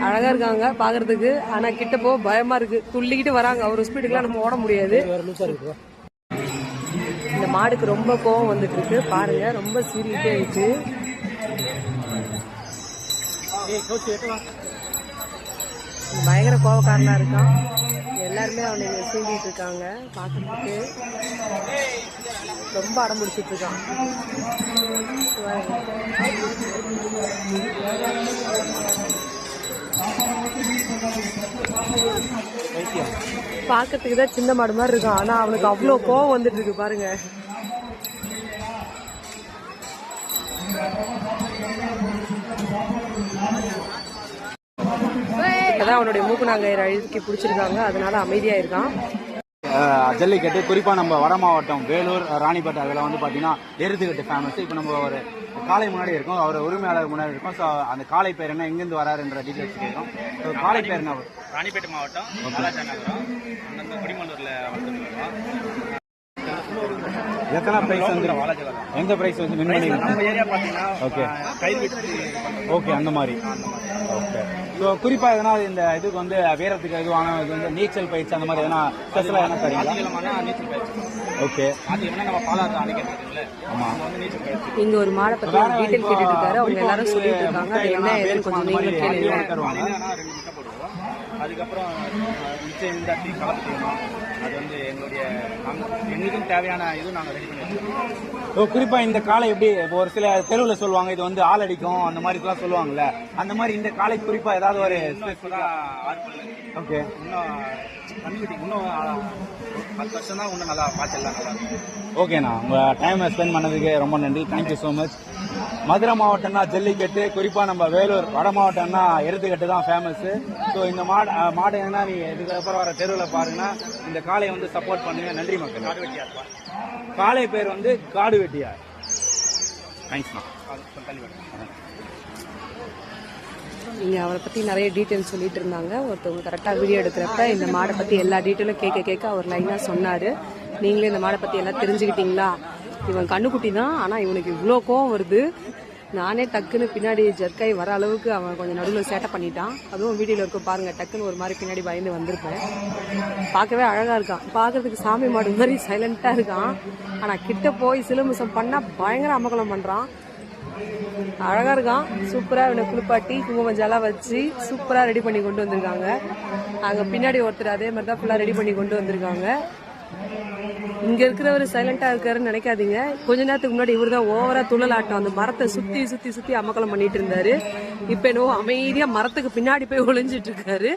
அழகா இருக்காங்க பாக்குறதுக்கு. ஆனா கிட்ட போ பயமா இருக்கு, துள்ளிக்கிட்டு வராங்க. ஒரு ஸ்பீடுக்குலாம் நம்ம ஓட முடியாது. இந்த மாடுக்கு ரொம்ப கோவம் வந்துட்டு இருக்கு பாருங்க, ரொம்ப சீறிட்டே ஆயிடுச்சு. பயங்கர கோவக்காரனா இருக்கான். எல்லாருமே அவனை சீண்டிட்டு இருக்காங்க. பாக்குறதுக்கு ரொம்ப அடம் பிடிச்சிட்டு இருக்கான். பாக்கிறதுக்கு தான் சின்ன மாடு மாதிரி இருக்கான். ஆனா அவனுக்கு அவ்வளவு கோவம் வந்துட்டு இருக்கு பாருங்க. இப்பதான் அவனுடைய மூக்குநாங்கயிறு அழுக்கி பிடிச்சிருக்காங்க, அதனால அமைதியா இருக்கான். ஜல்லிக்கட்டு குறிப்பா நம்ம வட மாவட்டம் வேலூர், ராணிப்பேட்டை அதில் வந்து பாத்தீங்கன்னா எருதுக்கட்டு ஃபேமஸ். இப்போ நம்ம ஒரு காலை முன்னாடி இருக்கும், அவர் உரிமையாளர் முன்னாடி இருக்கும். ஸோ அந்த காலை பேர் என்ன, எங்கிருந்து வராருன்ற டீட்டெயில்ஸ் கேட்கும். ஸோ காலை பேர் என்ன? ராணிப்பேட்டை மாவட்டம் குடிமல்லூர்ல வந்துருக்கோம். எத்தனை பிரைஸ் வந்து, எந்த பிரைஸ் வந்து வின் பண்ணி? நம்ம ஏரியா பாத்தீங்கன்னா ஓகே கைது விட்டு ஓகே அந்த மாதிரி. ஓகே. ஸோ குறிப்பா எதனா இந்த இதுக்கு வந்து வீரத்துக்கு எதுவான இது வந்து நீச்சல் பயிற்சி அந்த மாதிரி எதனா ஸ்பெஷலா என்ன தரீங்களா? நீச்சல் பயிற்சி. ஓகே. அது என்ன நம்ம பாலாறு அணைக்கிறதுல ஆமா வந்து நீச்சல் பயிற்சி. இங்க ஒரு மாடை பத்தி டீடைல் கேட்டுட்டு இருக்காரு. அவங்க எல்லாரும் சொல்லிட்டு இருக்காங்க. அது என்ன ஏதுன்னு கொஞ்சம் நீங்களும் கேளுங்க. 2 முட்டை போடுவோம். அதுக்கப்புறம் மிச்சம் இந்த டீ கலப்பு செய்யணும். அது வந்து எங்களுக்கும் தேவையான இது நாங்கள் ரெடி பண்ணி வச்சிருக்கோம். குறிப்பா இந்த காலை எப்படி ஒரு சில தெருவில் சொல்லுவாங்க, இது வந்து ஆள் அடிக்கும் அந்த மாதிரி எல்லாம் சொல்லுவாங்கல்ல, அந்த மாதிரி இந்த காலை குறிப்பா ஏதாவது ஒரு ஓகே இன்னும் கம்யூனிட்டி இன்னும் 10 வருஷம் தான் இன்னும் நல்லா பாய்ச்சல்லாம் நல்லா இருக்கும். ஓகேண்ணா, உங்க டைம் ஸ்பெண்ட் பண்ணதுக்கு ரொம்ப நன்றி. Thank you so much. மதுரை மாவட்டம்னா ஜல்லிக்கட்டு, குறிப்பா நம்ம வேலூர் வட மாவட்டம்னா எருதுக்கட்டு தான் ஃபேமஸ். ஸோ இந்த மாடு என்னன்னா நீ இதுக்கப்புறம் வர தெருவில் பாருங்கன்னா இந்த காளையை வந்து சப்போர்ட் பண்ணுங்க. நன்றி மக்கள். காடு வெட்டியார் காளை பேர் வந்து காடு வெட்டியார். தேங்க்ஸ்ண்ணா. நீங்க அவரை பத்தி நிறைய டீட்டெயில் சொல்லிட்டு இருந்தாங்க. ஒருத்தவங்க கரெக்டா வீடியோ எடுக்கிறப்ப இந்த மாடை பத்தி எல்லா டீட்டெயிலும் கேட்க அவர் லைனா சொன்னாரு. நீங்களே இந்த மாடை பத்தி எல்லாம் தெரிஞ்சுக்கிட்டீங்களா? இவன் கண்ணுக்குட்டி தான், ஆனா இவனுக்கு இவ்வளோ கோவம் வருது. நானே டக்குன்னு பின்னாடி ஜர்க்காய் வர அளவுக்கு அவன் கொஞ்சம் நடுவில் சேட்டை பண்ணிட்டான். அதுவும் வீடியோல இருக்கும் பாருங்க. டக்குன்னு ஒரு மாதிரி பின்னாடி பயந்து வந்திருப்பேன். பார்க்கவே அழகா இருக்கான். பார்க்கறதுக்கு சாமி மாடு மாதிரி சைலண்டா இருக்கான். ஆனா கிட்ட போய் சிலுமிசம் பண்ணா பயங்கர அமகலம் பண்றான். அழகா இருக்கான். சூப்பரா இவனை குளிப்பாட்டி குங்குமஞ்செல்லாம் வச்சு சூப்பரா ரெடி பண்ணி கொண்டு வந்திருக்காங்க. அங்க பின்னாடி ஒருத்தர் அதே மாதிரி தான் ஃபுல்லா ரெடி பண்ணி கொண்டு வந்திருக்காங்க. இங்க இருக்கிறவர் சைலண்டா இருக்காருன்னு நினைக்காதீங்க. கொஞ்ச நேரத்துக்கு முன்னாடி இவர் தான் ஓவரா துள்ளலாட்டம் அந்த மரத்தை சுத்தி சுத்தி சுத்தி அமக்கலம் பண்ணிட்டு இருந்தாரு. இப்ப என்னவோ அமைதியா மரத்துக்கு பின்னாடி போய் ஒளிஞ்சிட்டு இருக்காரு.